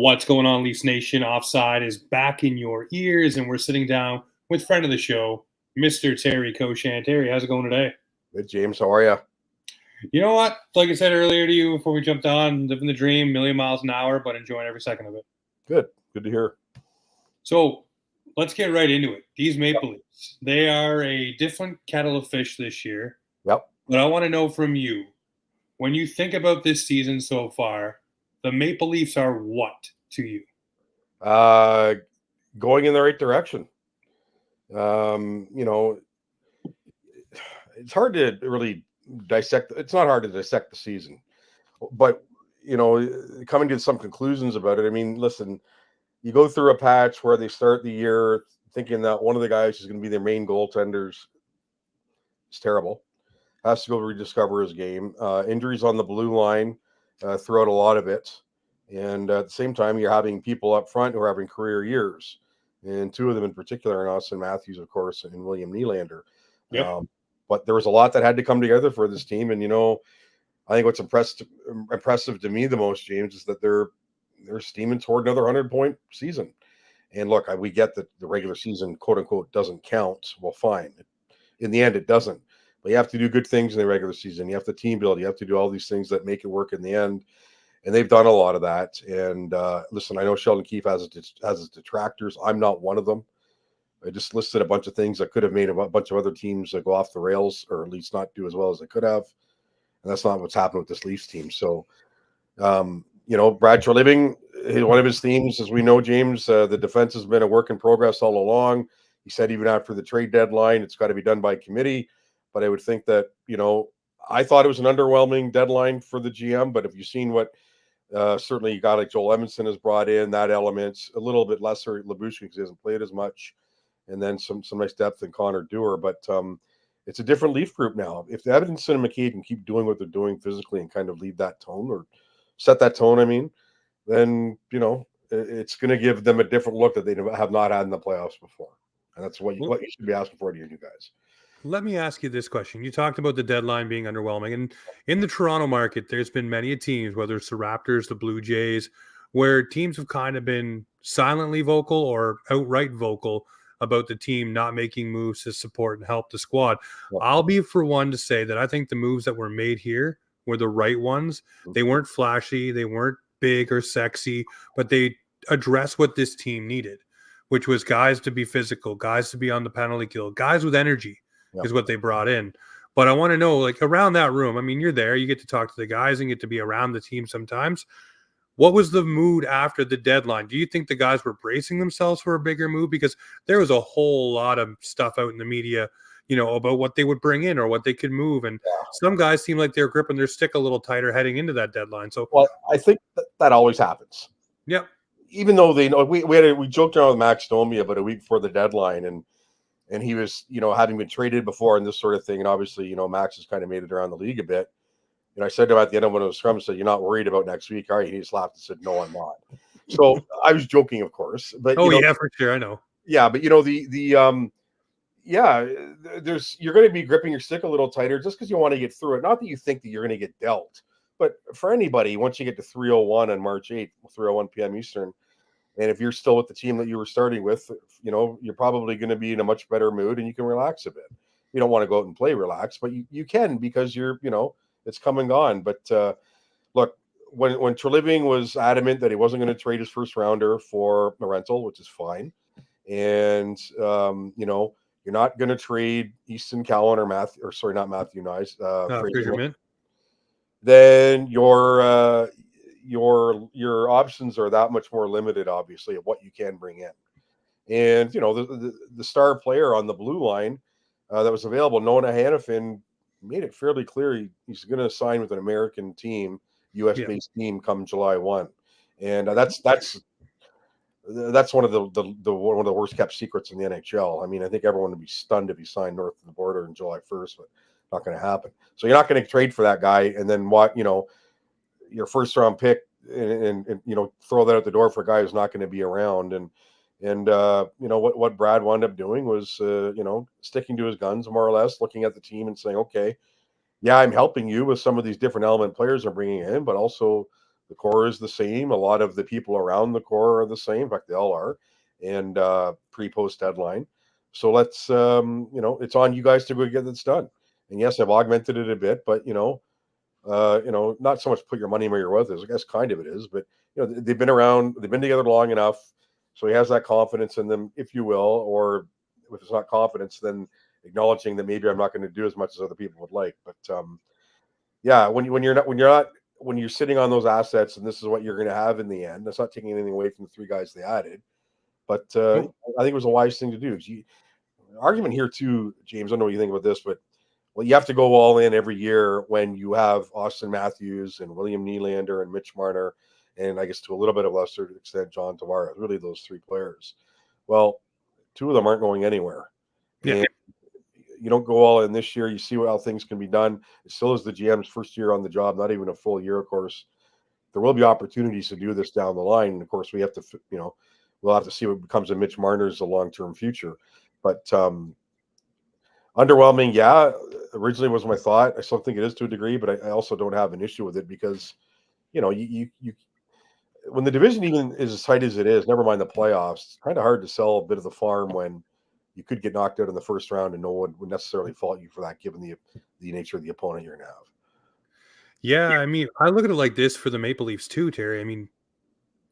What's going on, Leafs Nation? Offside is back in your ears, and we're sitting down with friend of the show, Mr. Terry Koshan. Terry, how's it going today? Good, James. How are you? You know what? Like I said earlier to you before we jumped on, living the dream, million miles an hour, but enjoying every second of it. Good. Good to hear. So let's get right into it. These Maple Leafs, they are a different kettle of fish this year. Yep. But I want to know from you, when you think about this season so far, the Maple Leafs are what to you? Going in the right direction. It's hard to really dissect. It's not hard to dissect the season, but coming to some conclusions about it. I mean, listen, you go through a patch where they start the year thinking that one of the guys is going to be their main goaltenders. It's terrible. Has to go rediscover his game. Injuries on the blue line throughout a lot of it. And at the same time, you're having people up front who are having career years. And two of them in particular are Austin Matthews, of course, and William Nylander. Yep. But there was a lot that had to come together for this team. And, I think what's impressive to me the most, James, is that they're steaming toward another 100-point season. And look, we get that the regular season, quote unquote, doesn't count. Well, fine. In the end, it doesn't. But you have to do good things in the regular season. You have to team build. You have to do all these things that make it work in the end. And they've done a lot of that. And listen, I know Sheldon Keefe has his detractors. I'm not one of them. I just listed a bunch of things that could have made a bunch of other teams that go off the rails, or at least not do as well as they could have. And that's not what's happened with this Leafs team. So, Brad Treliving, one of his themes, as we know, James, the defense has been a work in progress all along. He said even after the trade deadline, it's got to be done by committee. But I would think that, I thought it was an underwhelming deadline for the GM. But if you've seen what certainly you got, like Joel Edmondson has brought in, that element, a little bit lesser Labushkin because he hasn't played as much. And then some nice depth in Connor Dewar. But it's a different Leaf group now. If Edmondson and McKay can keep doing what they're doing physically and kind of lead that tone or set that tone, then, it's going to give them a different look that they have not had in the playoffs before. And that's what you should be asking for to your new guys. Let me ask you this question. You talked about the deadline being underwhelming. And in the Toronto market, there's been many teams, whether it's the Raptors, the Blue Jays, where teams have kind of been silently vocal or outright vocal about the team not making moves to support and help the squad. Yeah. I'll be for one to say that I think the moves that were made here were the right ones. They weren't flashy. They weren't big or sexy, but they addressed what this team needed, which was guys to be physical, guys to be on the penalty kill, guys with energy. Yep. Is what they brought in. But I want to know, like, around that room, you're there, you get to talk to the guys and get to be around the team sometimes. What was the mood after the deadline? Do you think the guys were bracing themselves for a bigger move? Because there was a whole lot of stuff out in the media, about what they would bring in or what they could move. And some guys seem like they're gripping their stick a little tighter heading into that deadline. So, well, I think that always happens. Yep. Even though they know, we joked around with Max Domi about a week before the deadline, and he was, having been traded before and this sort of thing. And obviously, Max has kind of made it around the league a bit. I said to him at the end of one of the scrums, said, "You're not worried about next week, are you?" He just laughed and said, "No, I'm not." So I was joking, of course. But yeah, for sure, I know. Yeah, but you're going to be gripping your stick a little tighter just because you want to get through it. Not that you think that you're going to get dealt, but for anybody, once you get to 3:01 on March 8th, 3:01 p.m. Eastern. And if you're still with the team that you were starting with, you're probably going to be in a much better mood and you can relax a bit. You don't want to go out and play relax, but you can because you're, it's come and gone. But look, when Treliving was adamant that he wasn't going to trade his first rounder for a rental, which is fine. And, you're not going to trade Easton Cowan or not Matthew Nyes. Fisherman. Then your options are that much more limited, obviously, of what you can bring in. And, the star player on the blue line that was available, Noah Hannafin, made it fairly clear he's going to sign with an American team, U.S.-based team come July 1. And that's one of the worst kept secrets in the NHL. I think everyone would be stunned if he signed north of the border on July 1st, but not going to happen. So you're not going to trade for that guy and then your first round pick and throw that out the door for a guy who's not going to be around. And what Brad wound up doing was sticking to his guns more or less, looking at the team and saying, okay, yeah, I'm helping you with some of these different element players I'm bringing in, but also The core is the same. A lot of the people around the core are the same. In fact, they all are. And pre-post deadline. So let's, it's on you guys to go get this done. And yes, I've augmented it a bit, but not so much put your money where your mouth is. I guess kind of it is, but they've been around, they've been together long enough, so he has that confidence in them, if you will. Or if it's not confidence, then acknowledging that maybe I'm not going to do as much as other people would like. But when you're sitting on those assets, and this is what you're going to have in the end. That's not taking anything away from the 3 guys they added, but I think it was a wise thing to do. Argument here too, James. I don't know what you think about this, but you have to go all in every year when you have Austin Matthews and William Nylander and Mitch Marner, and I guess to a little bit of lesser extent John Tavares. Really, those 3 players. Well, 2 of them aren't going anywhere. Yeah. And you don't go all in this year. You see how things can be done. It still is the GM's first year on the job, not even a full year, of course. There will be opportunities to do this down the line. And of course, we have to, we'll have to see what becomes of Mitch Marner's long-term future. But underwhelming, yeah. Originally was my thought. I still think it is to a degree, but I also don't have an issue with it because, you when the division even is as tight as it is, never mind the playoffs, it's kind of hard to sell a bit of the farm when you could get knocked out in the first round and no one would necessarily fault you for that, given the nature of the opponent you're going to have. Yeah, I mean, I look at it like this for the Maple Leafs too, Terry. I mean,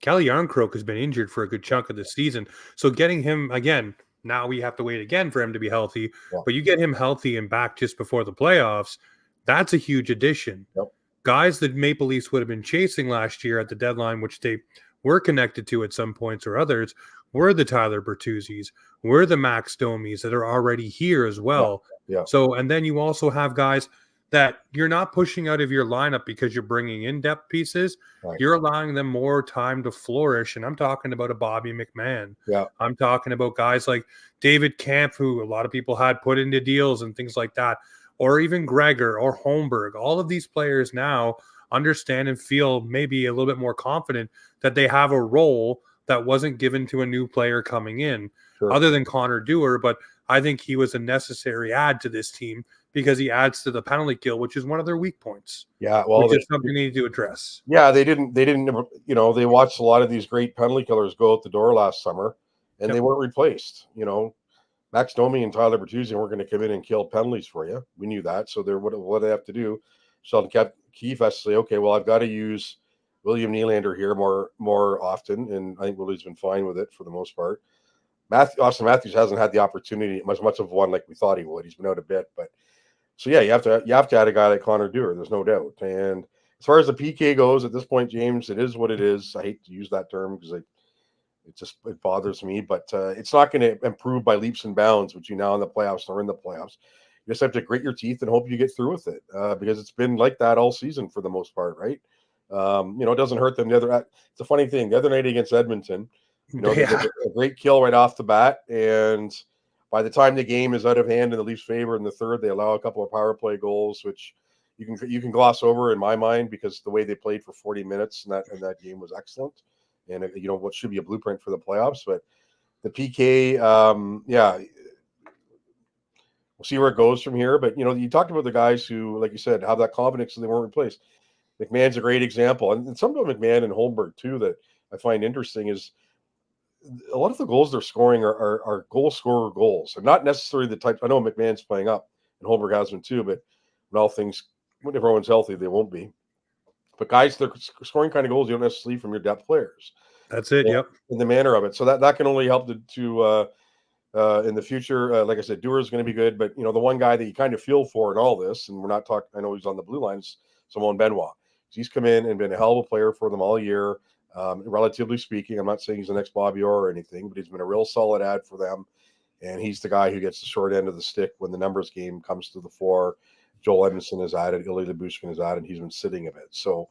Calle Yarncroke has been injured for a good chunk of the season. So getting him again, now we have to wait again for him to be healthy. Yeah. But you get him healthy and back just before the playoffs, that's a huge addition. Yep. Guys that Maple Leafs would have been chasing last year at the deadline, which they were connected to at some points or others, were the Tyler Bertuzzis, were the Max Domis that are already here as well. Yeah. So, and then you also have guys that you're not pushing out of your lineup because you're bringing in depth pieces. Right. You're allowing them more time to flourish. And I'm talking about a Bobby McMahon. Yeah. I'm talking about guys like David Kampf, who a lot of people had put into deals and things like that, or even Gregor or Holmberg. All of these players now understand and feel maybe a little bit more confident that they have a role that wasn't given to a new player coming in, Sure. other than Connor Dewar. But I think he was a necessary add to this team because he adds to the penalty kill, which is one of their weak points. Yeah, well, which is something they need to address. Yeah, they didn't. They watched a lot of these great penalty killers go out the door last summer, and they weren't replaced. Max Domi and Tyler Bertuzzi weren't going to come in and kill penalties for you. We knew that. So what do they have to do? Sheldon Keefe has to say, okay, well, I've got to use William Nylander here more often, and I think Willie's been fine with it for the most part. Austin Matthews hasn't had the opportunity much of one like we thought he would. He's been out a bit, but so yeah, you have to add a guy like Connor Dewar. There's no doubt. And as far as the PK goes, at this point, James, it is what it is. I hate to use that term because it bothers me, but it's not going to improve by leaps and bounds between now and the playoffs or in the playoffs. You just have to grit your teeth and hope you get through with it because it's been like that all season for the most part, right? It doesn't hurt them. It's a funny thing. The other night against Edmonton, they did a great kill right off the bat, and by the time the game is out of hand in the Leafs' favor in the third, they allow a couple of power play goals, which you can gloss over in my mind because the way they played for 40 minutes in that game was excellent, and what should be a blueprint for the playoffs. But the PK, we'll see where it goes from here. But you talked about the guys who, like you said, have that confidence and they weren't replaced. McMahon's a great example, and some of McMahon and Holmberg too that I find interesting is a lot of the goals they're scoring are goal scorer goals, and not necessarily the type. I know McMahon's playing up, and Holmberg has been too, but when everyone's healthy, they won't be. But guys, they're scoring kind of goals you don't necessarily from your depth players. That's it. Yep. In the manner of it, so that can only help to in the future. Like I said, Dewar is going to be good, but the one guy that you kind of feel for in all this, and we're not talking. I know he's on the blue lines, Simone Benoit. He's come in and been a hell of a player for them all year. Relatively speaking, I'm not saying he's the next Bobby Orr or anything, but he's been a real solid ad for them. And he's the guy who gets the short end of the stick when the numbers game comes to the fore. Joel Edmondson has added, Ilya Lyubushkin has added, he's been sitting a bit. So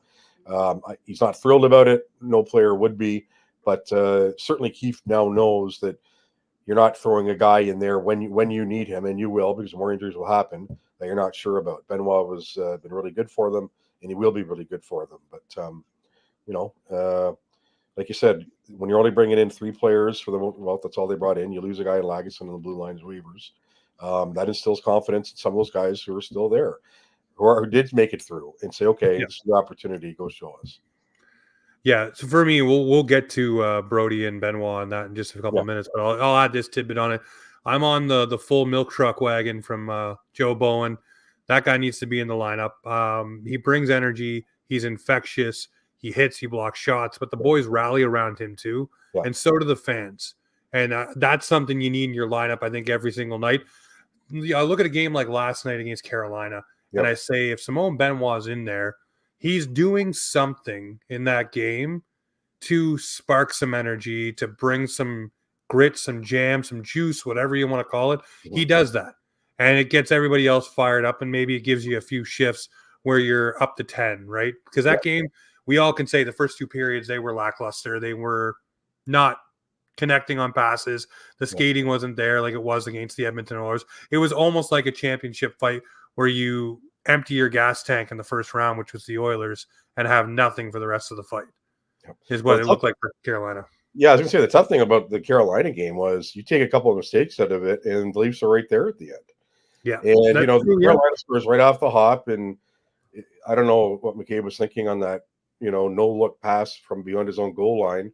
he's not thrilled about it. No player would be, but certainly Keefe now knows that you're not throwing a guy in there when you need him, and you will because more injuries will happen that you're not sure about. Benoit was been really good for them, and he will be really good for them. But like you said, when you're only bringing in 3 players for that's all they brought in. You lose a guy in Lagesson and the blue lines waivers. That instills confidence in some of those guys who are still there, who did make it through and say, okay, This is the opportunity. Go show us. Yeah, so for me, we'll get to Brodie and Benoit on that in just a couple Yeah, of minutes, but I'll add this tidbit on it. I'm on the full milk truck wagon from Joe Bowen. That guy needs to be in the lineup. He brings energy. He's infectious. He hits. He blocks shots. But the boys rally around him too, yeah, and so do the fans. And that's something you need in your lineup. I think every single night. I look at a game like last night against Carolina, and yep, I say if Simone Benoit's in there, he's doing something in that game to spark some energy, to bring some grit, some jam, some juice, whatever you want to call it. mhm, He does that. And it gets everybody else fired up, and maybe it gives you a few shifts where you're up to 10, right? Because yeah, that game, we all can say the first two periods, they were lackluster. They were not connecting on passes. The yeah. skating wasn't there like it was against the Edmonton Oilers. It was almost like a championship fight where you empty your gas tank in the first round, which was the Oilers, and have nothing for the rest of the fight Yeah. is Well, what it looked like for Carolina. yeah, I was gonna say the tough thing about the Carolina game was you take a couple of mistakes out of it, and the Leafs are right there at the end. Yeah, And that's the true. Yeah, Carolina scores right off the hop, and I don't know what McCabe was thinking on that, no look pass from beyond his own goal line,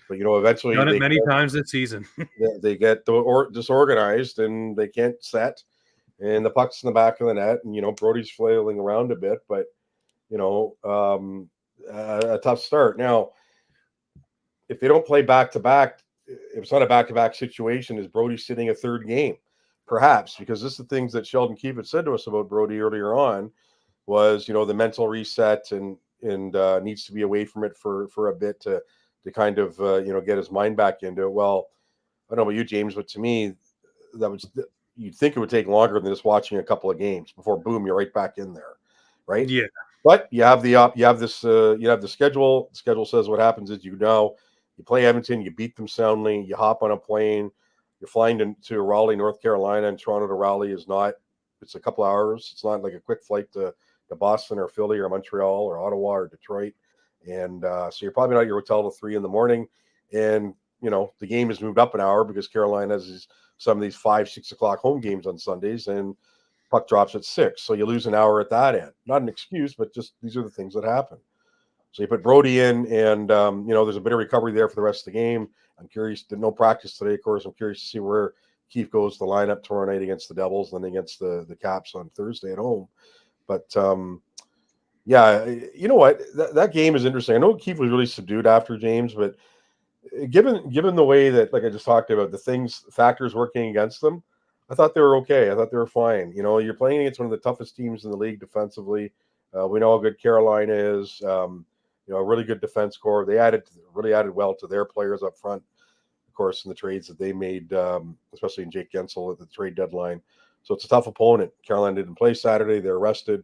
but eventually done it many times this season. they get disorganized and they can't set, and the puck's in the back of the net, and Brodie's flailing around a bit, but a tough start. Now, if they don't play back to back, if it's not a back to back situation, is Brodie sitting a third game? Perhaps, because this is the things that Sheldon Keefe had said to us about Brodie earlier on was the mental reset and needs to be away from it for a bit to kind of get his mind back into it. Well, I don't know about you, James, but to me, that was you'd think it would take longer than just watching a couple of games before boom, you're right back in there, right? Yeah, But you have the schedule. The schedule says what happens is you play Edmonton, you beat them soundly, you hop on a plane, you're flying to Raleigh, North Carolina, and Toronto to Raleigh is not. It's a couple hours. It's not like a quick flight to Boston or Philly or Montreal or Ottawa or Detroit, and so you're probably not at your hotel till 3 a.m. And the game has moved up an hour because Carolina has some of these 5-6 o'clock home games on Sundays, and puck drops at 6, so you lose an hour at that end. Not an excuse, but just these are the things that happen. So you put Brodie in, and there's a bit of recovery there for the rest of the game. I'm curious. No practice today, of course. I'm curious to see where Keefe goes the lineup tomorrow night against the Devils, and then against the Caps on Thursday at home. But yeah, you know what? That game is interesting. I know Keefe was really subdued after James, but given the way that, like I just talked about, the factors working against them, I thought they were okay. I thought they were fine. You're playing against one of the toughest teams in the league defensively. We know how good Carolina is. A really good defense core. They really added well to their players up front, of course, in the trades that they made, especially in Jake Gensel at the trade deadline. So it's a tough opponent. Carolina didn't play Saturday. They're rested.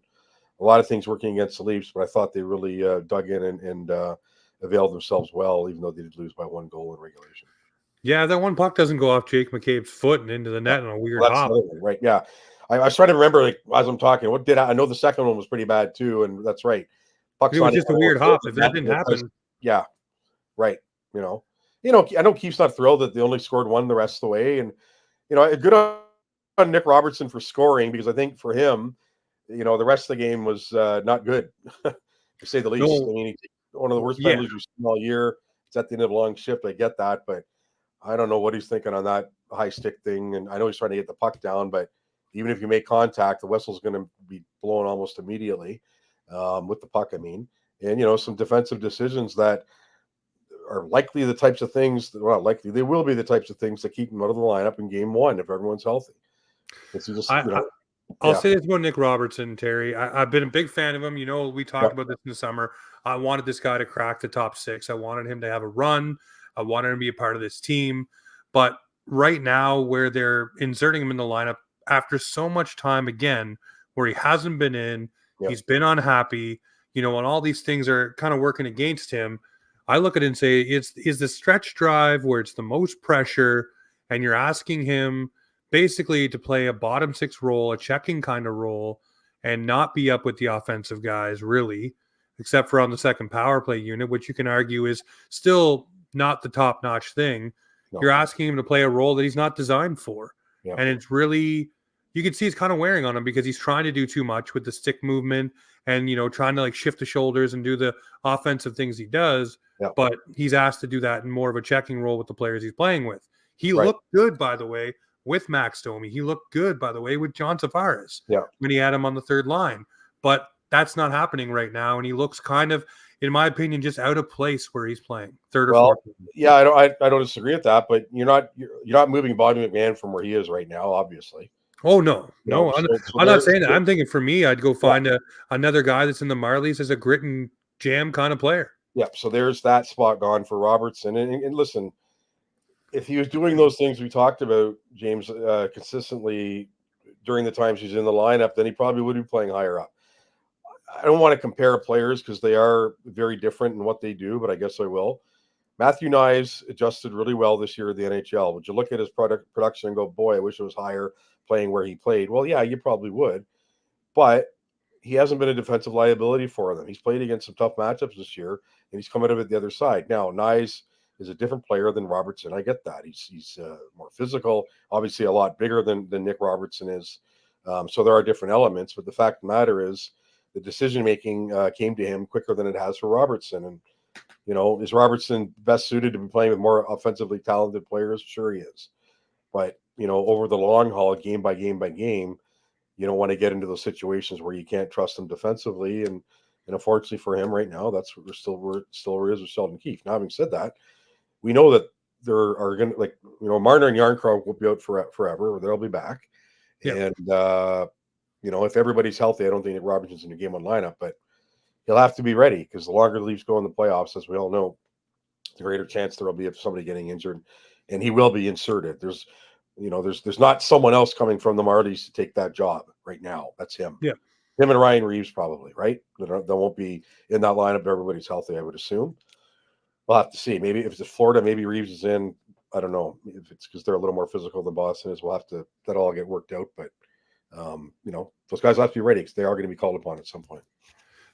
A lot of things working against the Leafs, but I thought they really dug in and availed themselves well, even though they did lose by 1 goal in regulation. yeah. That one puck doesn't go off Jake McCabe's foot and into the Yeah. net on a weird Well, that's hop. another thing, right? Yeah. I was trying to remember, like, as I'm talking, I know the second one was pretty bad too, and that's right. Puck's It was not just a even weird close hop. to If that that didn't because, happen, yeah, right. I know Keefe's not thrilled that they only scored 1 the rest of the way, and good on Nick Robertson for scoring, because I think for him, the rest of the game was not good, to say the least. I no, mean, one of the worst yeah, penalties we've seen all year. It's at the end of a long shift. I get that, but I don't know what he's thinking on that high stick thing. And I know he's trying to get the puck down, but even if you make contact, the whistle's going to be blown almost immediately with the puck. I mean, and some defensive decisions that are likely the types of things that, well, likely they will be the types of things that keep him out of the lineup in game 1 if everyone's healthy. It's just, I'll yeah, say this about Nick Robertson, Terry. I've been a big fan of him. We yeah, talked about this in the summer. I wanted this guy to crack the top 6. I wanted him to have a run. I wanted him to be a part of this team. But right now, where they're inserting him in the lineup after so much time again, where he hasn't been in, yeah, he's been unhappy, and all these things are kind of working against him. I look at it and say, is the stretch drive where it's the most pressure, and you're asking him basically to play a bottom 6 role, a checking kind of role, and not be up with the offensive guys, really, except for on the second power play unit, which you can argue is still not the top notch thing. no, You're asking him to play a role that he's not designed for. yeah, And it's really you can see it's kind of wearing on him because he's trying to do too much with the stick movement and, trying to like shift the shoulders and do the offensive things he does. Yeah. But he's asked to do that in more of a checking role with the players he's playing with. He Right. looked good, by the way, with Max Domi. He looked good, by the way, with John Tavares Yeah. when he had him on the third line. But that's not happening right now. And he looks kind of, in my opinion, just out of place where he's playing third or fourth. Yeah, I don't disagree with that, but you're not moving Bobby McMahon from where he is right now, obviously. Oh, no. I'm not saying that. I'm thinking for me, I'd go find another guy that's in the Marlies as a grit and jam kind of player. Yeah, so there's that spot gone for Robertson. And listen, if he was doing those things we talked about, James, consistently during the times he's in the lineup, then he probably would be playing higher up. I don't want to compare players because they are very different in what they do, but I guess I will. Matthew Knies adjusted really well this year at the NHL. Would you look at his production and go, boy, I wish it was higher playing where he played? Well, yeah, you probably would. But he hasn't been a defensive liability for them. He's played against some tough matchups this year, and he's come out of it the other side. Now, Knies is a different player than Robertson. I get that. He's more physical, obviously a lot bigger than Nick Robertson is. So there are different elements. But the fact of the matter is the decision-making came to him quicker than it has for Robertson. And, is Robertson best suited to be playing with more offensively talented players? Sure he is. But, over the long haul, game by game by game, you don't want to get into those situations where you can't trust them defensively. And unfortunately for him right now, that's what we're still is with Sheldon Keefe. Now, having said that, we know that there are going to, Marner and Yarncroc will be out forever, or they'll be back. Yeah. And, if everybody's healthy, I don't think Nick Robertson's in the game on lineup, but he'll have to be ready because the longer the Leafs go in the playoffs, as we all know, the greater chance there will be of somebody getting injured, and he will be inserted. There's not someone else coming from the Marlies to take that job right now. That's him. Yeah. Him and Ryan Reeves probably, right? They won't be in that lineup if everybody's healthy, I would assume. We'll have to see. Maybe if it's Florida, maybe Reeves is in. I don't know if it's because they're a little more physical than Boston is. We'll have to that'll all get worked out. But those guys have to be ready because they are going to be called upon at some point.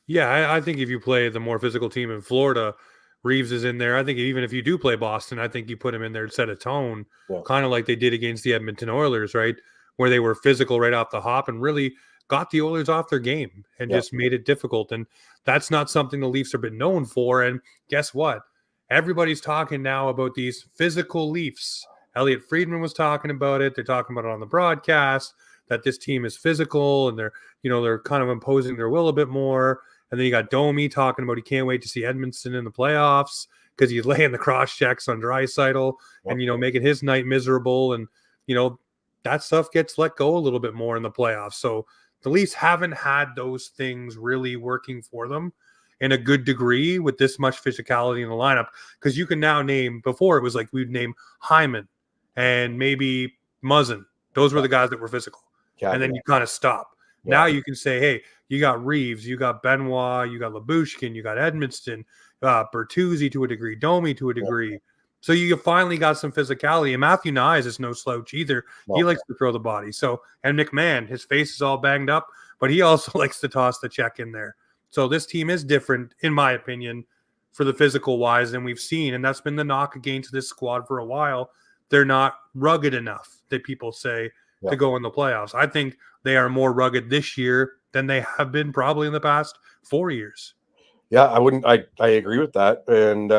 Yeah, I think if you play the more physical team in Florida, Reeves is in there. I think even if you do play Boston, I think you put him in there to set a tone, kind of like they did against the Edmonton Oilers, right? Where they were physical right off the hop and really got the Oilers off their game and just made it difficult. And that's not something the Leafs have been known for. And guess what? Everybody's talking now about these physical Leafs. Elliot Friedman was talking about it. They're talking about it on the broadcast that this team is physical and they're kind of imposing their will a bit more. And then you got Domi talking about he can't wait to see Edmonton in the playoffs because he's laying the cross checks on Draisaitl and, making his night miserable. And, that stuff gets let go a little bit more in the playoffs. So the Leafs haven't had those things really working for them in a good degree with this much physicality in the lineup. Because you can now name, before it was like we'd name Hyman and maybe Muzzin. Those were the guys that were physical. And then you kind of stop. Yeah. Now you can say, hey, you got Reeves, you got Benoit, you got Labushkin, you got Edmonston, Bertuzzi to a degree, Domi to a degree. Yeah. So you finally got some physicality. And Matthew Knies is no slouch either. He likes to throw the body. So, and McMahon, his face is all banged up, but he also likes to toss the check in there. So this team is different, in my opinion, for the physical wise than we've seen. And that's been the knock against this squad for a while. They're not rugged enough, that people say, to go in the playoffs. I think they are more rugged this year than they have been probably in the past 4 years. Yeah, I agree with that. And,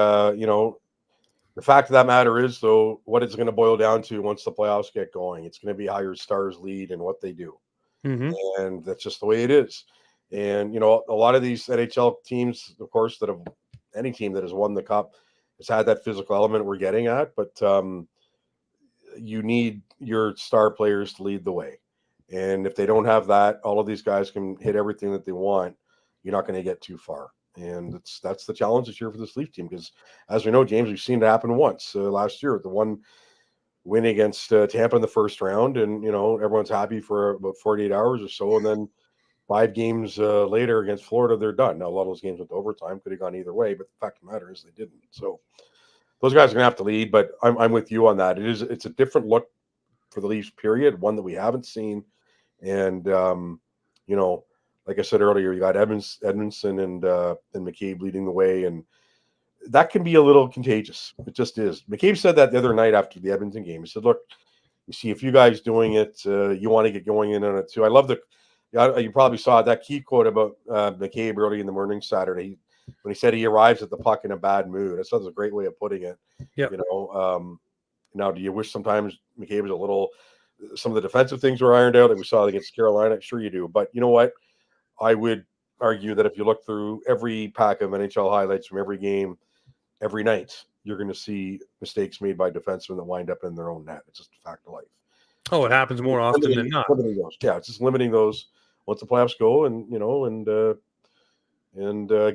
the fact of that matter is, though, what it's going to boil down to once the playoffs get going, it's going to be how your stars lead and what they do. Mm-hmm. And that's just the way it is. And, a lot of these NHL teams, of course, that have any team that has won the cup has had that physical element we're getting at. But you need your star players to lead the way. And if they don't have that, all of these guys can hit everything that they want. You're not going to get too far. And that's the challenge this year for this Leaf team. Because as we know, James, we've seen it happen once last year, the one win against Tampa in the first round. And, everyone's happy for about 48 hours or so. And then 5 games later against Florida, they're done. Now, a lot of those games went to overtime, could have gone either way. But the fact of the matter is they didn't. So those guys are going to have to lead. But I'm with you on that. It's a different look for the Leafs, period, one that we haven't seen. And, like I said earlier, you got Edmondson and McCabe leading the way, and that can be a little contagious. It just is. McCabe said that the other night after the Edmonton game. He said, look, you see a few guys doing it. You want to get going in on it too. I love you probably saw that key quote about McCabe early in the morning Saturday when he said he arrives at the puck in a bad mood. That was a great way of putting it. Yeah. Now, do you wish sometimes McCabe was a little, some of the defensive things were ironed out like we saw against Carolina? Sure you do. But you know what? I would argue that if you look through every pack of NHL highlights from every game, every night, you're going to see mistakes made by defensemen that wind up in their own net. It's just a fact of life. Oh, it happens more often than not. Limiting those. Yeah, it's just limiting those once the playoffs go, and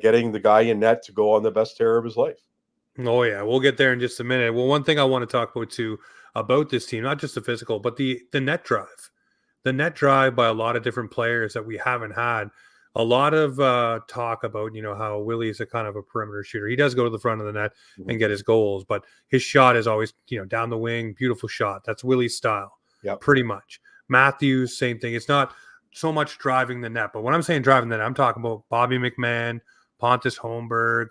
getting the guy in net to go on the best tear of his life. Oh yeah, we'll get there in just a minute. Well, one thing I want to talk about too about this team, not just the physical, but the net drive. The net drive by a lot of different players that we haven't had. A lot of talk about, how Willie is a kind of a perimeter shooter. He does go to the front of the net and get his goals, but his shot is always, down the wing, beautiful shot. That's Willie's style, pretty much. Matthews, same thing. It's not so much driving the net, but when I'm saying driving the net, I'm talking about Bobby McMahon, Pontus Holmberg,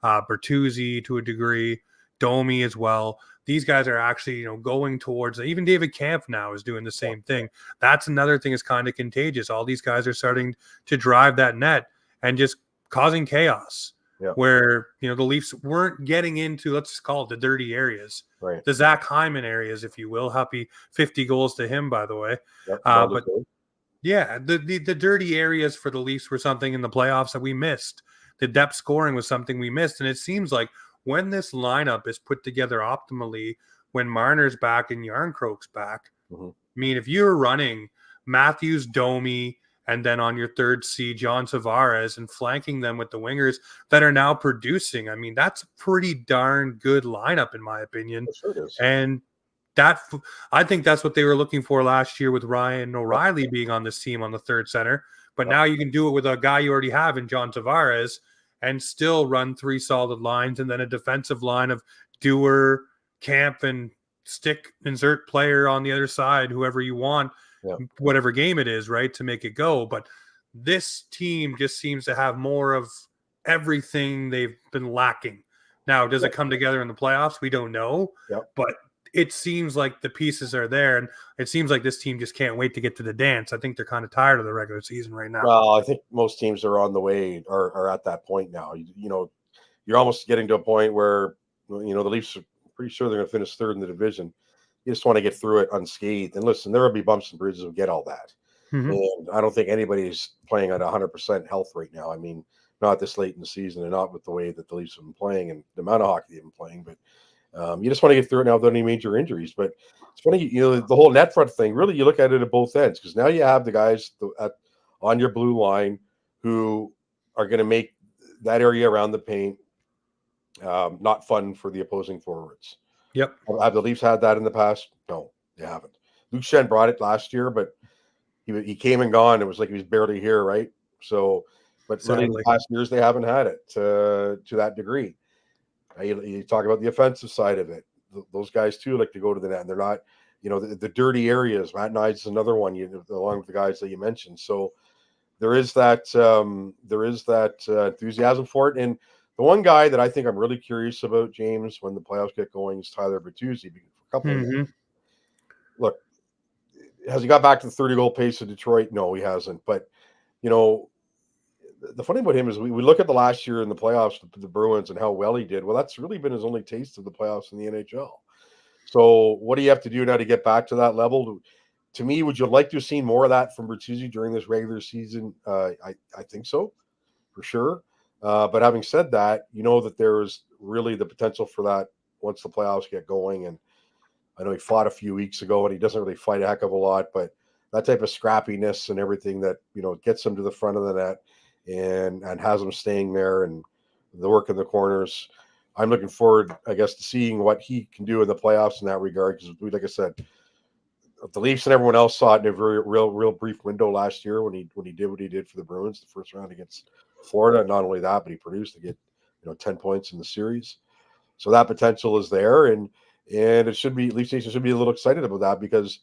Bertuzzi to a degree, Domi as well. These guys are actually, going towards, even David Kampf now is doing the same thing. That's another thing is kind of contagious. All these guys are starting to drive that net and just causing chaos where, the Leafs weren't getting into, let's just call it the dirty areas, the Zach Hyman areas, if you will. Happy 50 goals to him, by the way. But yeah, the dirty areas for the Leafs were something in the playoffs that we missed. The depth scoring was something we missed. And it seems like when this lineup is put together optimally, when Marner's back and Yarncroke's back, I mean, if you're running Matthews, Domi, and then on your third C, John Tavares, and flanking them with the wingers that are now producing, I mean, that's a pretty darn good lineup, in my opinion. Sure it is. And I think that's what they were looking for last year with Ryan O'Reilly being on this team on the third center. But now you can do it with a guy you already have in John Tavares and still run three solid lines and then a defensive line of Dewar, Camp, and stick insert player on the other side, whoever you want, whatever game it is, right, to make it go. But this team just seems to have more of everything they've been lacking. Now, does it come together in the playoffs? We don't know. But it seems like the pieces are there, and it seems like this team just can't wait to get to the dance. I think they're kind of tired of the regular season right now. Well, I think most teams are on the way, are at that point now. You're almost getting to a point where, the Leafs are pretty sure they're going to finish third in the division. You just want to get through it unscathed. And listen, there will be bumps and bruises. We'll get all that. And I don't think anybody's playing at 100% health right now. I mean, not this late in the season and not with the way that the Leafs have been playing and the amount of hockey they've been playing, but you just want to get through it now without any major injuries. But it's funny, the whole net front thing, really, you look at it at both ends, because now you have the guys on your blue line who are going to make that area around the paint not fun for the opposing forwards. Have the Leafs had that in the past? No, they haven't. Luke Schenn brought it last year, but he came and gone. It was like he was barely here, right? So, but really in the past years, they haven't had it to that degree. You talk about the offensive side of it. Those guys too like to go to the net, and they're not, the dirty areas. Matt Knights is another one, along with the guys that you mentioned. So there is that enthusiasm for it. And the one guy that I think I'm really curious about, James, when the playoffs get going, is Tyler Bertuzzi. For a couple of years. Look, has he got back to the 30-goal pace of Detroit? No, he hasn't. But the funny about him is we look at the last year in the playoffs, the Bruins, and how well he did. Well, that's really been his only taste of the playoffs in the NHL. So what do you have to do now to get back to that level? To me, would you like to have seen more of that from Bertuzzi during this regular season? I think so, for sure. But having said that, that there's really the potential for that once the playoffs get going. And I know he fought a few weeks ago, and he doesn't really fight a heck of a lot, but that type of scrappiness and everything that, gets him to the front of the net and has him staying there and the work in the corners. I'm looking forward, I guess, to seeing what he can do in the playoffs in that regard. Because, like I said, the Leafs and everyone else saw it in a very real brief window last year when he did what he did for the Bruins the first round against Florida. Not only that, but he produced to get 10 points in the series. So that potential is there, and it should be, Leafs Nation should be a little excited about that, because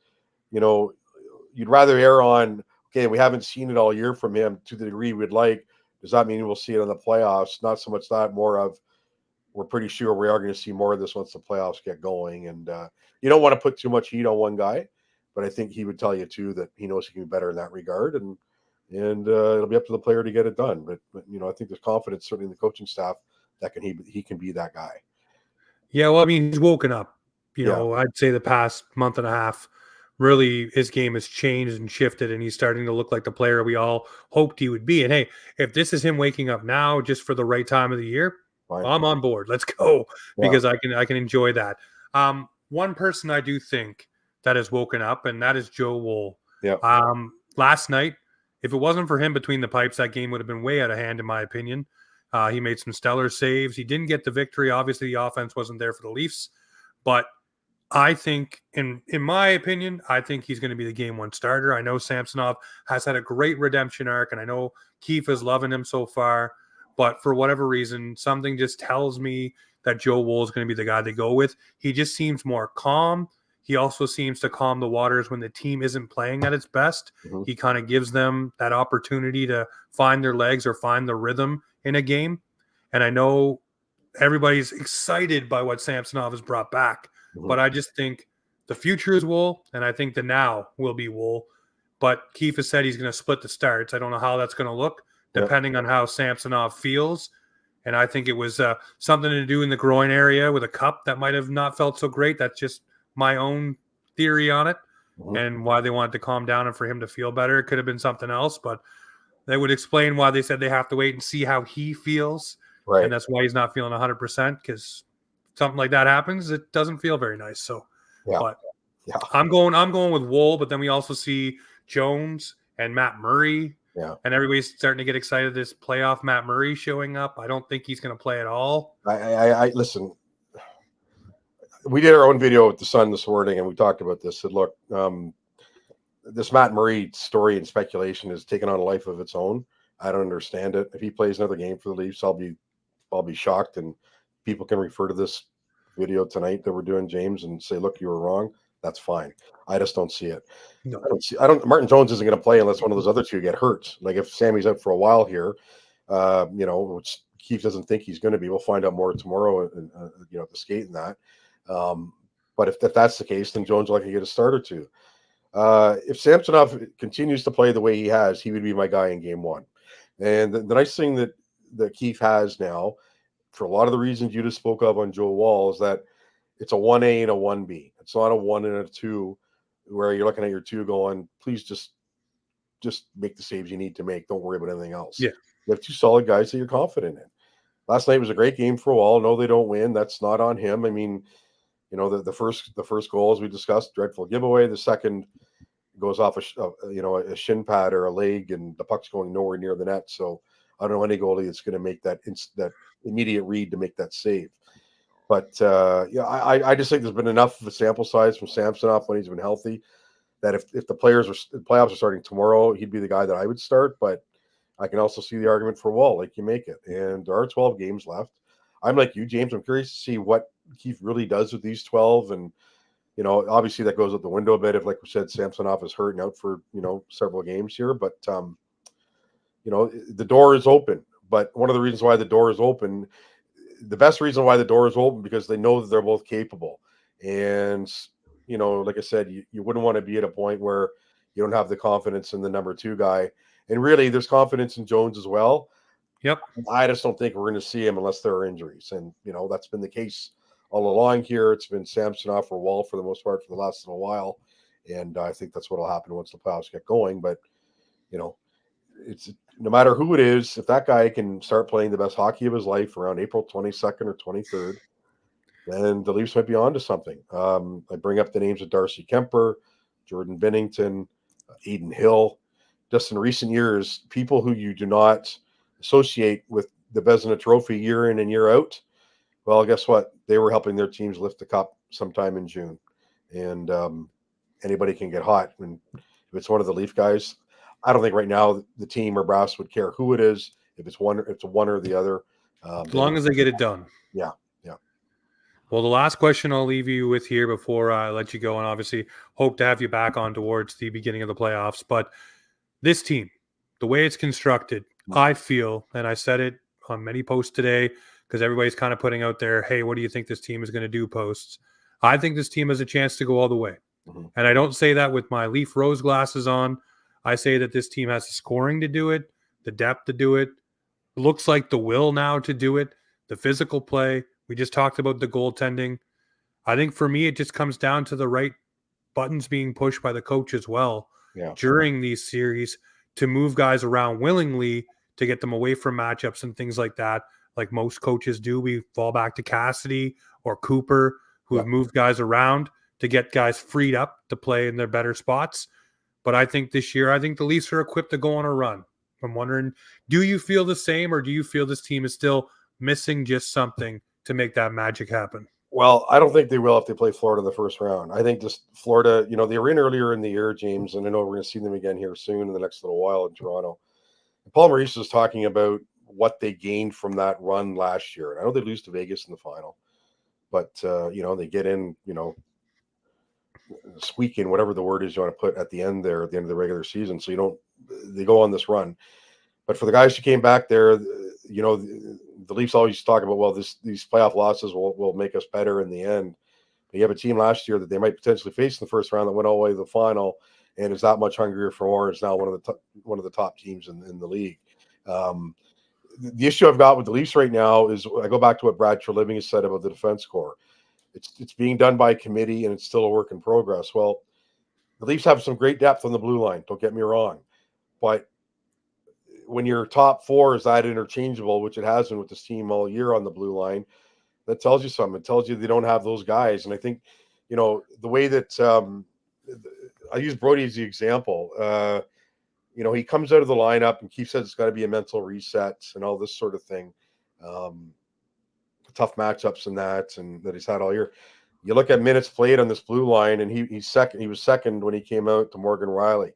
you'd rather err on, okay, we haven't seen it all year from him to the degree we'd like. Does that mean we'll see it in the playoffs? Not so much that, more of, we're pretty sure we are going to see more of this once the playoffs get going. And you don't want to put too much heat on one guy, but I think he would tell you too that he knows he can be better in that regard, and it'll be up to the player to get it done. But I think there's confidence certainly in the coaching staff that he can be that guy. Yeah, well, I mean, he's woken up. Yeah. I'd say the past month and a half, really, his game has changed and shifted, and he's starting to look like the player we all hoped he would be. And hey, if this is him waking up now, just for the right time of the year, Fine. I'm on board. Let's go, Yeah. because I can enjoy that. One person I do think that has woken up, and that is Joe Wool. Yeah. Last night, if it wasn't for him between the pipes, that game would have been way out of hand, in my opinion. He made some stellar saves. He didn't get the victory. Obviously, the offense wasn't there for the Leafs. But I think, in my opinion, I think he's going to be the game one starter. I know Samsonov has had a great redemption arc, and I know Keefe is loving him so far. But for whatever reason, something just tells me that Joe Wool is going to be the guy they go with. He just seems more calm. He also seems to calm the waters when the team isn't playing at its best. Mm-hmm. He kind of gives them that opportunity to find their legs or find the rhythm in a game. And I know everybody's excited by what Samsonov has brought back, but I just think the future is Wool, and I think the now will be Wool. But Keefe has said he's going to split the starts. I don't know how that's going to look, depending on how Samsonov feels. And I think it was something to do in the groin area with a cup that might have not felt so great. That's just my own theory on it, and why they wanted to calm down and for him to feel better. It could have been something else, but they would explain why they said they have to wait and see how he feels. Right. And that's why he's not feeling 100%, because something like that happens, it doesn't feel very nice. So, but I'm going with Wool, but then we also see Jones and Matt Murray. Yeah. And everybody's starting to get excited this playoff Matt Murray showing up. I don't think he's going to play at all. I listen. We did our own video with the Sun this morning, and we talked about this. Said, look, this Matt Murray story and speculation has taken on a life of its own. I don't understand it. If he plays another game for the Leafs, I'll be shocked, and people can refer to this video tonight that we're doing, James, and say, look, you were wrong. That's fine. I just don't see it. No. Martin Jones isn't going to play unless one of those other two get hurt. Like if Sammy's out for a while here, which Keefe doesn't think he's going to be. We'll find out more tomorrow, at the skate and that. But if that's the case, then Jones will likely get a start or two. If Samsonov continues to play the way he has, he would be my guy in game one. And the nice thing that Keefe has now, for a lot of the reasons you just spoke of on Joe Wool, is that it's a 1A and a 1B. It's not a 1 and a 2 where you're looking at your 2 going, please just make the saves you need to make. Don't worry about anything else. Yeah. You have 2 solid guys that you're confident in. Last night was a great game for Wool. No, they don't win. That's not on him. I mean, the first goal, as we discussed, dreadful giveaway. The second goes off a shin pad or a leg, and the puck's going nowhere near the net. So I don't know any goalie that's going to make that immediate read to make that save. But I just think there's been enough of a sample size from Samsonov when he's been healthy that if the playoffs are starting tomorrow, he'd be the guy that I would start. But I can also see the argument for Wool, like you make it. And there are 12 games left. I'm like you, James. I'm curious to see what Keefe really does with these 12. And, obviously that goes out the window a bit if, like we said, Samsonov is hurt and out for, several games here. But, the door is open. But one of the reasons why the door is open, the best reason why the door is open, because they know that they're both capable. And, like I said, you wouldn't want to be at a point where you don't have the confidence in the number 2 guy. And really, there's confidence in Jones as well. Yep. I just don't think we're going to see him unless there are injuries. And, that's been the case all along here. It's been Samsonov or Wool for the most part for the last little while. And I think that's what will happen once the playoffs get going. But, it's no matter who it is, if that guy can start playing the best hockey of his life around April 22nd or 23rd, then the Leafs might be on to something. I bring up the names of Darcy Kemper, Jordan Binnington, Aiden Hill. Just in recent years, people who you do not associate with the Vezina Trophy year in and year out, well, guess what? They were helping their teams lift the cup sometime in June. And anybody can get hot. And if it's one of the Leaf guys, I don't think right now the team or brass would care who it is. If it's one or the other. As long as they get it done. Yeah. Well, the last question I'll leave you with here before I let you go, and obviously hope to have you back on towards the beginning of the playoffs, but this team, the way it's constructed, I feel, and I said it on many posts today, because everybody's kind of putting out there, hey, what do you think this team is going to do posts? I think this team has a chance to go all the way. Mm-hmm. And I don't say that with my Leaf Rose glasses on. I say that this team has the scoring to do it, the depth to do it. Looks like the will now to do it, the physical play. We just talked about the goaltending. I think for me, it just comes down to the right buttons being pushed by the coach as well during these series to move guys around willingly to get them away from matchups and things like that. Like most coaches do, we fall back to Cassidy or Cooper, who have moved guys around to get guys freed up to play in their better spots. But I think this year, I think the Leafs are equipped to go on a run. I'm wondering, do you feel the same, or do you feel this team is still missing just something to make that magic happen? Well, I don't think they will if they play Florida in the first round. I think just Florida, they were in earlier in the year, James, and I know we're going to see them again here soon in the next little while in Toronto. And Paul Maurice was talking about what they gained from that run last year. And I know they lose to Vegas in the final, but, they get in, squeak in, whatever the word is you want to put at the end there, at the end of the regular season. So they go on this run. But for the guys who came back there, the Leafs always talk about, well, these playoff losses will make us better in the end. But you have a team last year that they might potentially face in the first round that went all the way to the final and is that much hungrier for more. It's now one of the top teams in the league. The issue I've got with the Leafs right now is I go back to what Brad Treliving has said about the defense core. It's being done by committee and it's still a work in progress. Well, the Leafs have some great depth on the blue line. Don't get me wrong, but when your top four is that interchangeable, which it has been with this team all year on the blue line, that tells you something. It tells you they don't have those guys. And I think, the way that I use Brodie as the example, he comes out of the lineup and Keith says it's got to be a mental reset and all this sort of thing. Tough matchups and that he's had all year. You look at minutes played on this blue line, and he's second. He was second when he came out to Morgan Riley.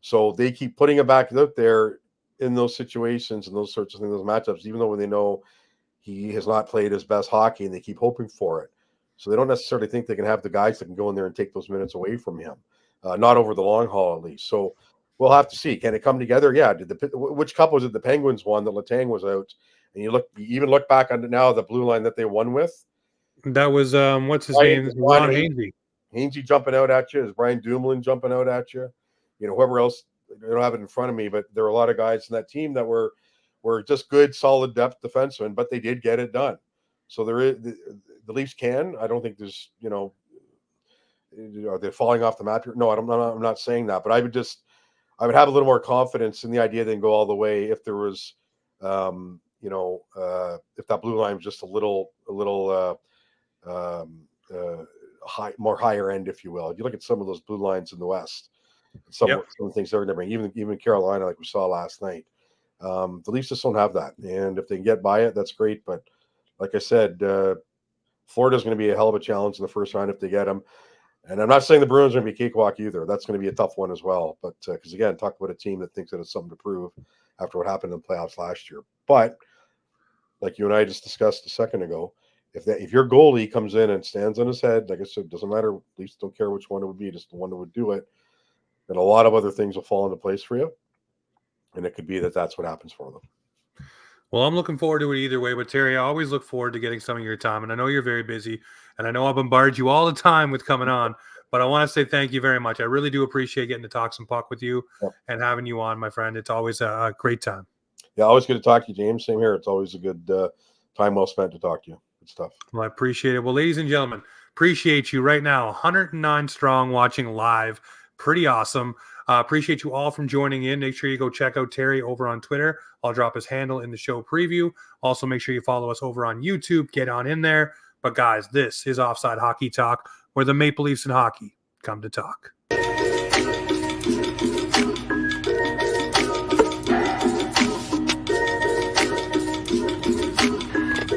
So they keep putting him back out there in those situations and those sorts of things, those matchups, even though when they know he has not played his best hockey and they keep hoping for it. So they don't necessarily think they can have the guys that can go in there and take those minutes away from him. Not over the long haul, at least. So we'll have to see. Can it come together? Yeah. Which cup was it? The Penguins won, that Letang was out. And you even look back on now the blue line that they won with. That was what's his name? Ron Hainsey. Hainsey jumping out at you. Is Brian Dumoulin jumping out at you? Whoever else. I don't have it in front of me, but there were a lot of guys in that team that were just good, solid depth defensemen, but they did get it done. So there is the Leafs can. I don't think there's are they falling off the map here? No, I'm not saying that, but I would have a little more confidence in the idea they can go all the way if there was if that blue line was just a little more higher end, if you will. If you look at some of those blue lines in the West, some of the things they're going to bring, even Carolina, like we saw last night. The Leafs just don't have that, and if they can get by it, that's great. But like I said, Florida's going to be a hell of a challenge in the first round if they get them. And I'm not saying the Bruins are going to be a cakewalk either. That's going to be a tough one as well. But because again, talk about a team that thinks that it's something to prove after what happened in the playoffs last year. But like you and I just discussed a second ago, if your goalie comes in and stands on his head, like I said, doesn't matter. Leafs don't care which one it would be, just the one that would do it. Then a lot of other things will fall into place for you. And it could be that that's what happens for them. Well, I'm looking forward to it either way. But Terry, I always look forward to getting some of your time. And I know you're very busy. And I know I bombard you all the time with coming on. But I want to say thank you very much. I really do appreciate getting to talk some puck with you and having you on, my friend. It's always a great time. Yeah, always good to talk to you, James. Same here. It's always a good time well spent to talk to you. Good stuff. Well, I appreciate it. Well, ladies and gentlemen, appreciate you right now. 109 strong watching live. Pretty awesome. Appreciate you all from joining in. Make sure you go check out Terry over on Twitter. I'll drop his handle in the show preview. Also, make sure you follow us over on YouTube. Get on in there. But guys, this is Offside Hockey Talk, where the Maple Leafs and hockey come to talk.